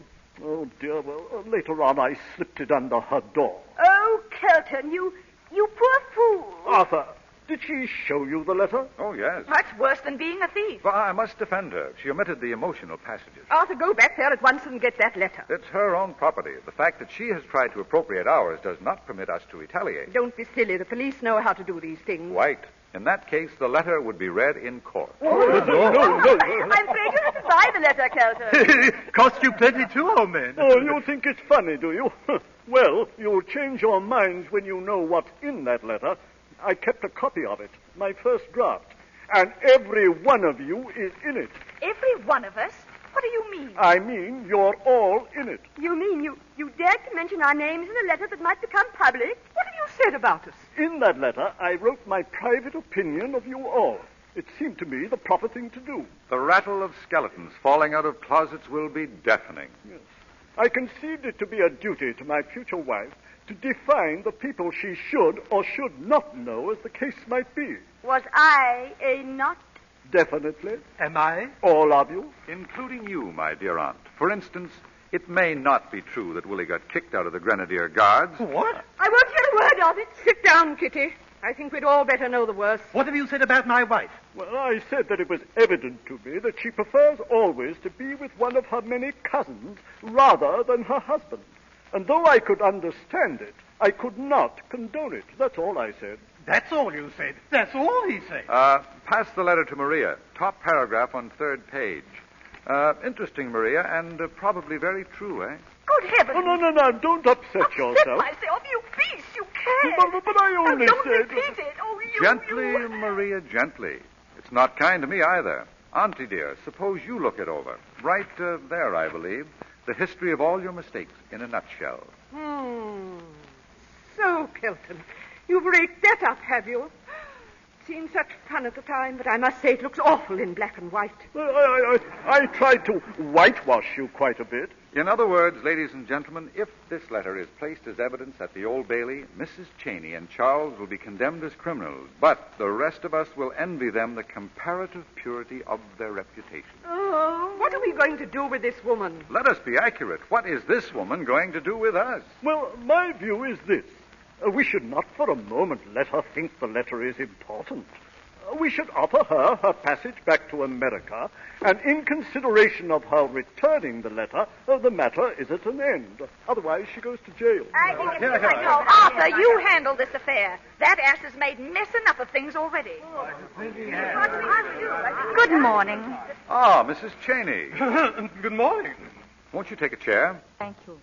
dear, later on I slipped it under her door. Oh, Kelton, you poor fool. Arthur, did she show you the letter? Oh, yes. That's worse than being a thief. But I must defend her. She omitted the emotional passages. Arthur, go back there at once and get that letter. It's her own property. The fact that she has tried to appropriate ours does not permit us to retaliate. Don't be silly. The police know how to do these things. Quite. In that case, the letter would be read in court. No. I'm afraid you have to buy the letter, Kelton. Cost you plenty too, old man. Oh, you think it's funny, do you? Well, you'll change your minds when you know what's in that letter. I kept a copy of it, my first draft. And every one of you is in it. Every one of us? What do you mean? I mean, you're all in it. You mean you dared to mention our names in a letter that might become public? What have you said about us? In that letter, I wrote my private opinion of you all. It seemed to me the proper thing to do. The rattle of skeletons falling out of closets will be deafening. Yes. I conceived it to be a duty to my future wife to define the people she should or should not know, as the case might be. Was I a not? Definitely. Am I? All of you. Including you, my dear aunt. For instance, it may not be true that Willie got kicked out of the Grenadier Guards. What? I won't hear a word of it. Sit down, Kitty. I think we'd all better know the worst. What have you said about my wife? Well, I said that it was evident to me that she prefers always to be with one of her many cousins rather than her husband. And though I could understand it, I could not condone it. That's all I said. That's all you said. That's all he said. Pass the letter to Maria. Top paragraph on third page. Interesting, Maria, and probably very true, eh? Good heavens. Oh, no. Don't upset yourself. myself, you beast. You can't. But I only don't said... repeat it. Oh, you... Gently, Maria, gently. It's not kind to me either. Auntie dear, suppose you look it over. Right there, I believe. The history of all your mistakes in a nutshell. So, Kelton, you've raked that up, have you? Seemed such fun at the time, but I must say it looks awful in black and white. I tried to whitewash you quite a bit. In other words, ladies and gentlemen, if this letter is placed as evidence at the Old Bailey, Mrs. Cheyney and Charles will be condemned as criminals, but the rest of us will envy them the comparative purity of their reputation. Oh, what are we going to do with this woman? Let us be accurate. What is this woman going to do with us? Well, my view is this. We should not for a moment let her think the letter is important. We should offer her her passage back to America, and in consideration of her returning the letter, the matter is at an end. Otherwise, she goes to jail. I think it's right. No, Arthur, you handle this affair. That ass has made mess enough of things already. Good morning. Ah, Mrs. Cheyney. Good morning. Won't you take a chair? Thank you.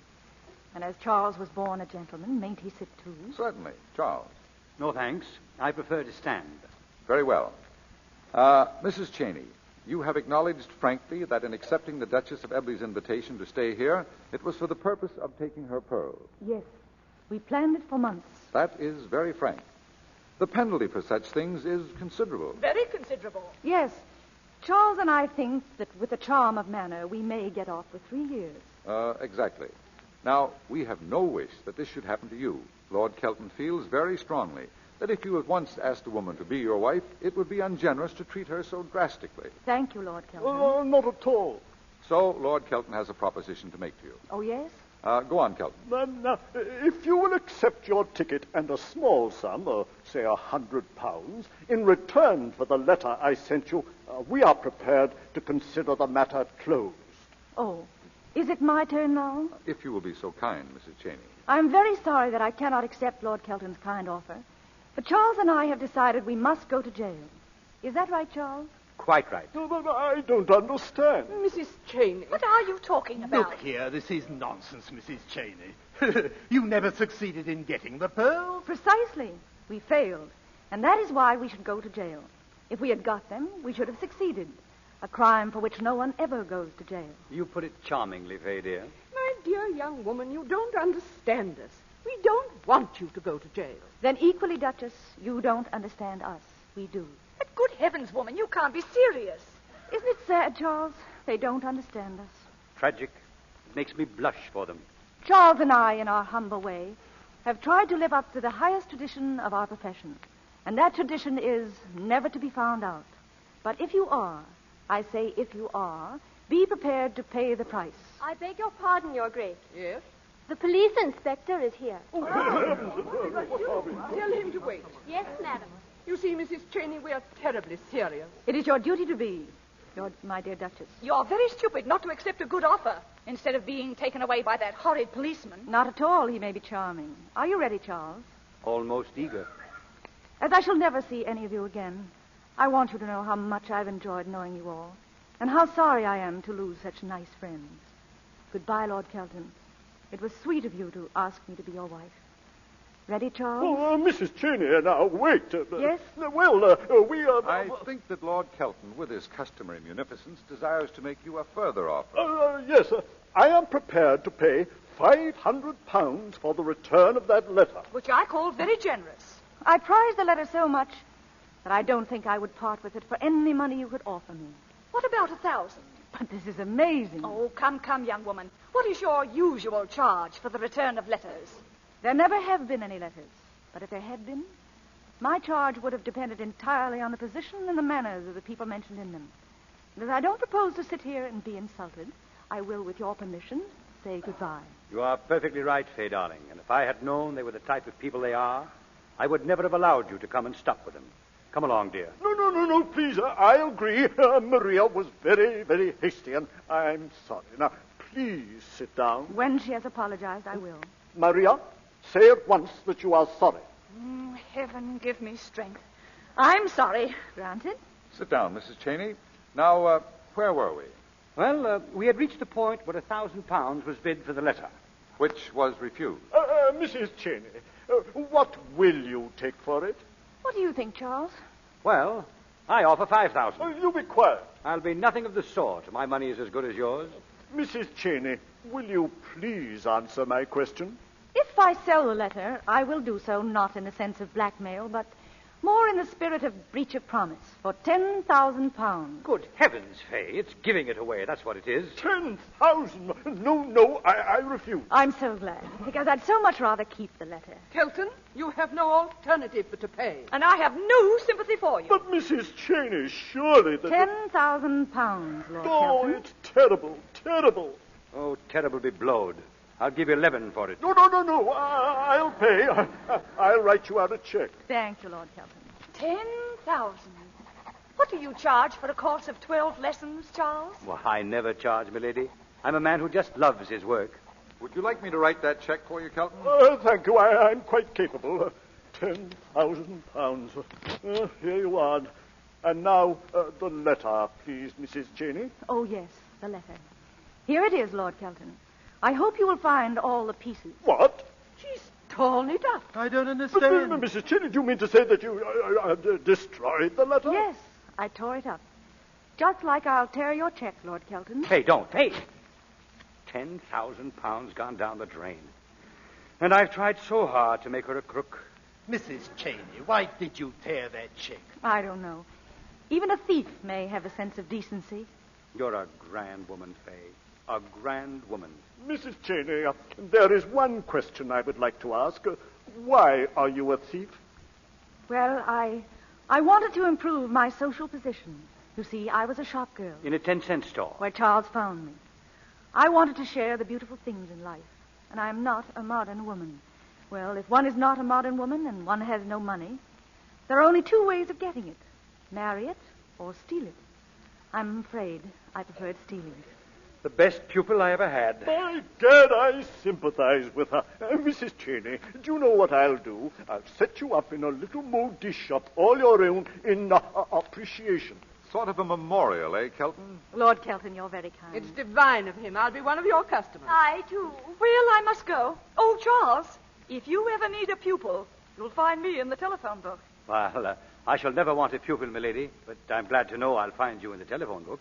And as Charles was born a gentleman, mayn't he sit too? Certainly. Charles. No, thanks. I prefer to stand. Very well. Mrs. Cheyney, you have acknowledged frankly that in accepting the Duchess of Ebley's invitation to stay here, it was for the purpose of taking her pearls. Yes. We planned it for months. That is very frank. The penalty for such things is considerable. Very considerable. Yes. Charles and I think that with the charm of manner, we may get off with 3 years. Exactly. Now, we have no wish that this should happen to you. Lord Kelton feels very strongly that if you had once asked a woman to be your wife, it would be ungenerous to treat her so drastically. Thank you, Lord Kelton. Not at all. So, Lord Kelton has a proposition to make to you. Oh, yes? Go on, Kelton. Then, if you will accept your ticket and a small sum, say £100, in return for the letter I sent you, we are prepared to consider the matter closed. Oh, is it my turn now? If you will be so kind, Mrs. Cheyney. I'm very sorry that I cannot accept Lord Kelton's kind offer. But Charles and I have decided we must go to jail. Is that right, Charles? Quite right. No, but I don't understand. Mrs. Cheyney. What are you talking about? Look here, this is nonsense, Mrs. Cheyney. You never succeeded in getting the pearls. Precisely. We failed. And that is why we should go to jail. If we had got them, we should have succeeded. A crime for which no one ever goes to jail. You put it charmingly, Fay, dear. My dear young woman, you don't understand us. We don't want you to go to jail. Then equally, Duchess, you don't understand us. We do. But good heavens, woman, you can't be serious. Isn't it sad, Charles? They don't understand us. Tragic. It makes me blush for them. Charles and I, in our humble way, have tried to live up to the highest tradition of our profession. And that tradition is never to be found out. But if you are, I say if you are, be prepared to pay the price. I beg your pardon, Your Grace. Yes? The police inspector is here. Tell him to wait. Yes, madam. You see, Mrs. Cheyney, we are terribly serious. It is your duty to be, my dear Duchess. You're very stupid not to accept a good offer instead of being taken away by that horrid policeman. Not at all. He may be charming. Are you ready, Charles? Almost eager. As I shall never see any of you again, I want you to know how much I've enjoyed knowing you all, and how sorry I am to lose such nice friends. Goodbye, Lord Kelton. It was sweet of you to ask me to be your wife. Ready, Charles? Oh, Mrs. Cheyney, now, wait. Yes? We are... I think that Lord Kelton, with his customary munificence, desires to make you a further offer. Yes, I am prepared to pay £500 for the return of that letter. Which I call very generous. I prize the letter so much that I don't think I would part with it for any money you could offer me. What about 1,000? But this is amazing. Oh, come, young woman. What is your usual charge for the return of letters? There never have been any letters. But if there had been, my charge would have depended entirely on the position and the manners of the people mentioned in them. And as I don't propose to sit here and be insulted, I will, with your permission, say goodbye. You are perfectly right, Fay, darling. And if I had known they were the type of people they are, I would never have allowed you to come and stop with them. Come along, dear. No, please, I agree. Maria was very, very hasty, and I'm sorry. Now, please sit down. When she has apologized, I will. Maria, say at once that you are sorry. Heaven give me strength. I'm sorry. Granted. Sit down, Mrs. Cheyney. Now, where were we? Well, we had reached the point where £1,000 was bid for the letter. Which was refused. Mrs. Cheyney, what will you take for it? What do you think, Charles? Well, I offer 5,000. You be quiet. I'll be nothing of the sort. My money is as good as yours. Mrs. Cheyney, will you please answer my question? If I sell the letter, I will do so not in the sense of blackmail, but more in the spirit of breach of promise for £10,000. Good heavens, Fay. It's giving it away. That's what it is. 10,000? No, I refuse. I'm so glad, because I'd so much rather keep the letter. Kelton, you have no alternative but to pay. And I have no sympathy for you. But, Mrs. Cheyney, surely that... £10,000, Lord Oh, Kelton. it's terrible, terrible. Oh, terrible be blowed. I'll give you 11 for it. No. I'll pay. I'll write you out a check. Thank you, Lord Kelton. 10,000. What do you charge for a course of 12 lessons, Charles? Well, I never charge, milady. I'm a man who just loves his work. Would you like me to write that check for you, Kelton? Thank you. I'm quite capable. £10,000. Here you are. And now, the letter, please, Mrs. Cheyney. Oh, yes, the letter. Here it is, Lord Kelton. I hope you will find all the pieces. What? She's torn it up. I don't understand. But, Mrs. Cheyney, do you mean to say that you destroyed the letter? Yes, I tore it up. Just like I'll tear your check, Lord Kelton. Hey, don't. Hey! £10,000 gone down the drain. And I've tried so hard to make her a crook. Mrs. Cheyney, why did you tear that check? I don't know. Even a thief may have a sense of decency. You're a grand woman, Fay. A grand woman. Mrs. Cheyney, there is one question I would like to ask. Why are you a thief? Well, I wanted to improve my social position. You see, I was a shop girl. In a 10-cent store? Where Charles found me. I wanted to share the beautiful things in life. And I'm not a modern woman. Well, if one is not a modern woman and one has no money, there are only two ways of getting it. Marry it or steal it. I'm afraid I preferred stealing it. The best pupil I ever had. By Gad, I sympathize with her. Mrs. Cheyney, do you know what I'll do? I'll set you up in a little modi shop all your own in appreciation. Sort of a memorial, eh, Kelton? Lord Kelton, you're very kind. It's divine of him. I'll be one of your customers. I, too. Well, I must go. Oh, Charles, if you ever need a pupil, you'll find me in the telephone book. Well, I shall never want a pupil, milady, but I'm glad to know I'll find you in the telephone book.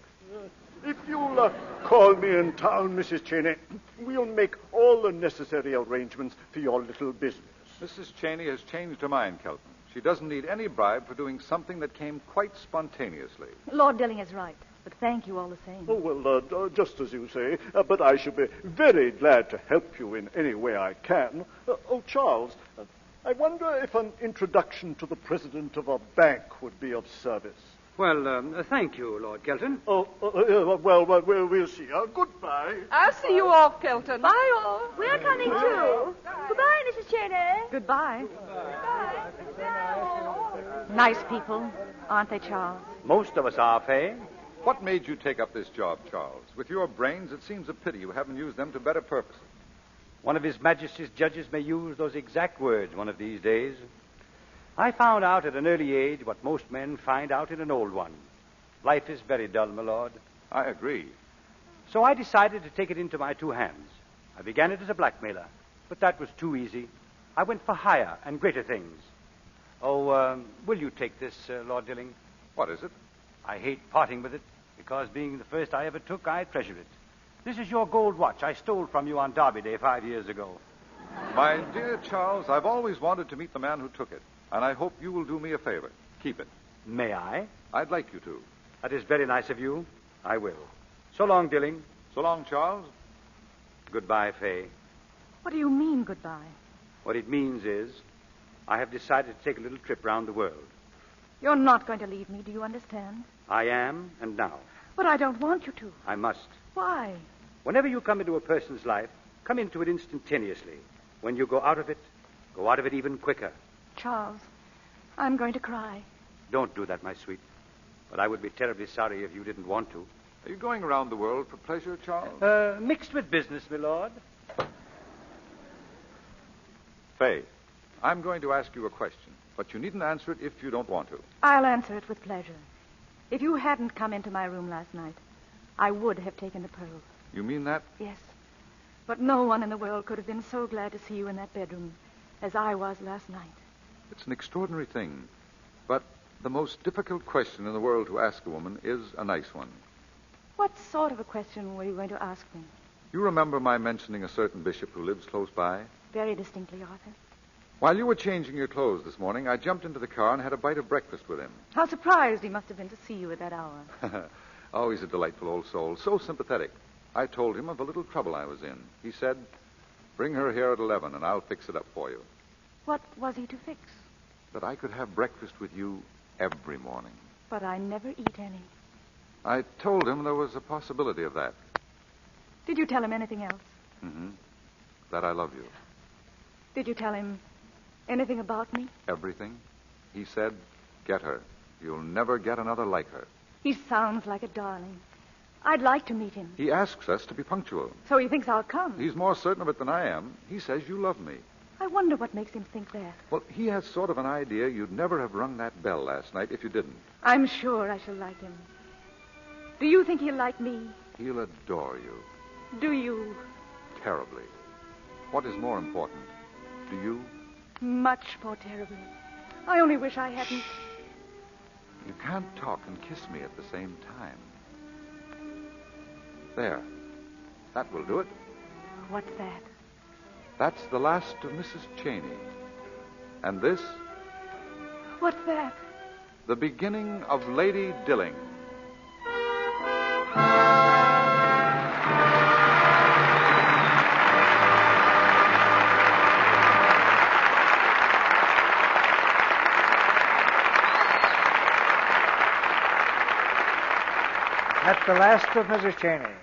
If you'll call me in town, Mrs. Cheyney, we'll make all the necessary arrangements for your little business. Mrs. Cheyney has changed her mind, Kelton. She doesn't need any bribe for doing something that came quite spontaneously. Lord Dilling is right, but thank you all the same. Oh, well, just as you say, but I shall be very glad to help you in any way I can. Charles, I wonder if an introduction to the president of a bank would be of service. Well, thank you, Lord Kelton. We'll see. Goodbye. I'll see you off, Kelton. Bye, all. We're coming too. Goodbye, Mrs. Cheyney. Goodbye. Nice people, aren't they, Charles? Most of us are, Fay. What made you take up this job, Charles? With your brains, it seems a pity you haven't used them to better purposes. One of His Majesty's judges may use those exact words one of these days. I found out at an early age what most men find out in an old one. Life is very dull, my lord. I agree. So I decided to take it into my two hands. I began it as a blackmailer, but that was too easy. I went for higher and greater things. Oh, will you take this, Lord Dilling? What is it? I hate parting with it, because being the first I ever took, I treasure it. This is your gold watch I stole from you on Derby Day 5 years ago. My dear Charles, I've always wanted to meet the man who took it, and I hope you will do me a favor. Keep it. May I? I'd like you to. That is very nice of you. I will. So long, Dilling. So long, Charles. Goodbye, Fay. What do you mean, goodbye? What it means is, I have decided to take a little trip round the world. You're not going to leave me, do you understand? I am, and now. But I don't want you to. I must. Why? Whenever you come into a person's life, come into it instantaneously. When you go out of it even quicker. Charles, I'm going to cry. Don't do that, my sweet. But I would be terribly sorry if you didn't want to. Are you going around the world for pleasure, Charles? Mixed with business, my lord. Fay, I'm going to ask you a question, but you needn't answer it if you don't want to. I'll answer it with pleasure. If you hadn't come into my room last night, I would have taken the pearls. You mean that? Yes. But no one in the world could have been so glad to see you in that bedroom as I was last night. It's an extraordinary thing. But the most difficult question in the world to ask a woman is a nice one. What sort of a question were you going to ask me? You remember my mentioning a certain bishop who lives close by? Very distinctly, Arthur. While you were changing your clothes this morning, I jumped into the car and had a bite of breakfast with him. How surprised he must have been to see you at that hour. Oh, he's a delightful old soul, so sympathetic. I told him of a little trouble I was in. He said, "Bring her here at 11 and I'll fix it up for you." What was he to fix? That I could have breakfast with you every morning. But I never eat any. I told him there was a possibility of that. Did you tell him anything else? Mm-hmm. That I love you. Did you tell him anything about me? Everything. He said, "Get her. You'll never get another like her." He sounds like a darling. I'd like to meet him. He asks us to be punctual. So he thinks I'll come. He's more certain of it than I am. He says you love me. I wonder what makes him think that. Well, he has sort of an idea you'd never have rung that bell last night if you didn't. I'm sure I shall like him. Do you think he'll like me? He'll adore you. Do you? Terribly. What is more important? Do you? Much more terribly. I only wish I hadn't... You can't talk and kiss me at the same time. There. That will do it. What's that? That's the last of Mrs. Cheyney. And this? What's that? The beginning of Lady Dilling. That's the last of Mrs. Cheyney.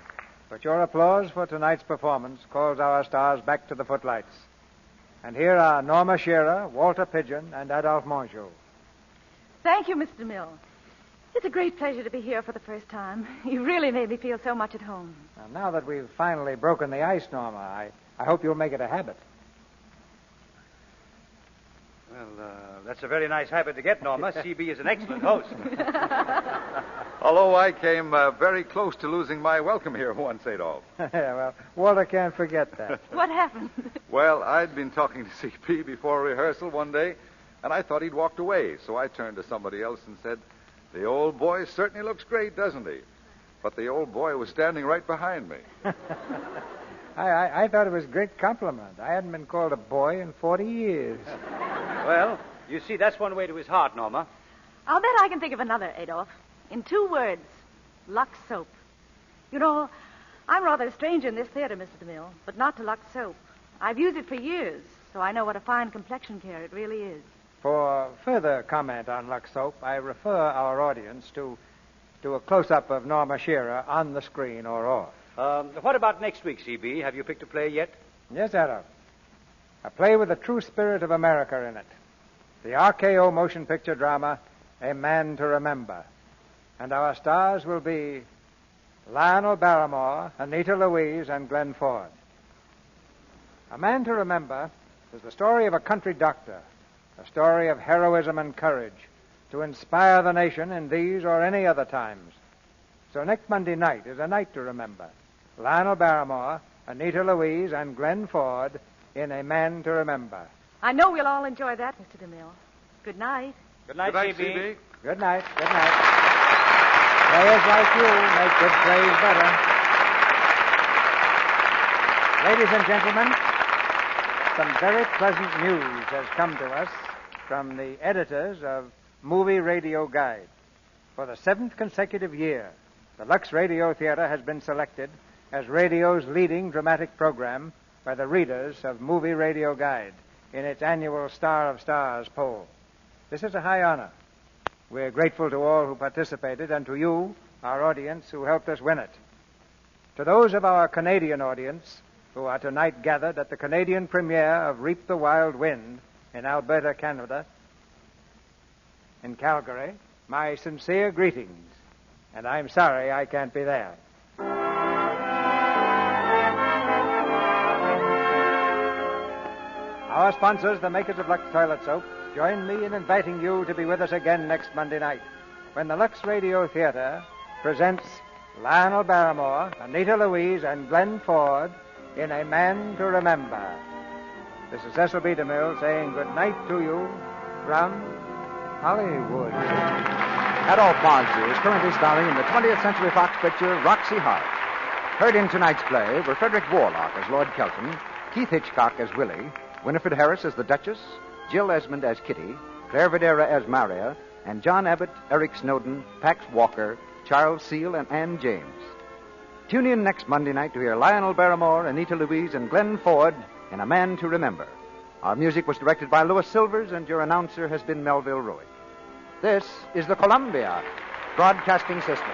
But your applause for tonight's performance calls our stars back to the footlights. And here are Norma Shearer, Walter Pidgeon, and Adolphe Menjou. Thank you, Mr. Mill. It's a great pleasure to be here for the first time. You really made me feel so much at home. Now that we've finally broken the ice, Norma, I hope you'll make it a habit. Well, that's a very nice habit to get, Norma. CB is an excellent host. Although I came very close to losing my welcome here once, Adolphe. Well, Walter can't forget that. What happened? Well, I'd been talking to CP before rehearsal one day, and I thought he'd walked away, so I turned to somebody else and said, "The old boy certainly looks great, doesn't he?" but the old boy was standing right behind me. I thought it was a great compliment. I hadn't been called a boy in 40 years. Well, you see, that's one way to his heart, Norma. I'll bet I can think of another, Adolphe. In 2 words, Lux soap. You know, I'm rather a stranger in this theater, Mr. DeMille, but not to Lux soap. I've used it for years, so I know what a fine complexion care it really is. For further comment on Lux soap, I refer our audience to a close-up of Norma Shearer on the screen or off. What about next week, C.B.? Have you picked a play yet? Yes, Adolphe. A play with the true spirit of America in it. The RKO motion picture drama, A Man to Remember. And our stars will be Lionel Barrymore, Anita Louise, and Glenn Ford. A Man to Remember is the story of a country doctor, a story of heroism and courage to inspire the nation in these or any other times. So next Monday night is a night to remember. Lionel Barrymore, Anita Louise, and Glenn Ford in A Man to Remember. I know we'll all enjoy that, Mr. DeMille. Good night. Good night, C.B. Good night. Good night. Players like you make good plays better. Ladies and gentlemen, some very pleasant news has come to us from the editors of Movie Radio Guide. For the 7th consecutive year, the Lux Radio Theater has been selected as radio's leading dramatic program by the readers of Movie Radio Guide in its annual Star of Stars poll. This is a high honor. We're grateful to all who participated and to you, our audience, who helped us win it. To those of our Canadian audience who are tonight gathered at the Canadian premiere of Reap the Wild Wind in Alberta, Canada, in Calgary, my sincere greetings, and I'm sorry I can't be there. Our sponsors, the makers of Lux Toilet Soap, join me in inviting you to be with us again next Monday night when the Lux Radio Theater presents Lionel Barrymore, Anita Louise, and Glenn Ford in A Man to Remember. This is Cecil B. DeMille saying good night to you from Hollywood. Adolphe Menjou is currently starring in the 20th Century Fox picture Roxy Hart. Heard in tonight's play were Frederick Warlock as Lord Kelton, Keith Hitchcock as Willie, Winifred Harris as the Duchess, Jill Esmond as Kitty, Claire Videra as Maria, and John Abbott, Eric Snowden, Pax Walker, Charles Seal, and Ann James. Tune in next Monday night to hear Lionel Barrymore, Anita Louise, and Glenn Ford in A Man to Remember. Our music was directed by Louis Silvers, and your announcer has been Melville Ruick. This is the Columbia Broadcasting System.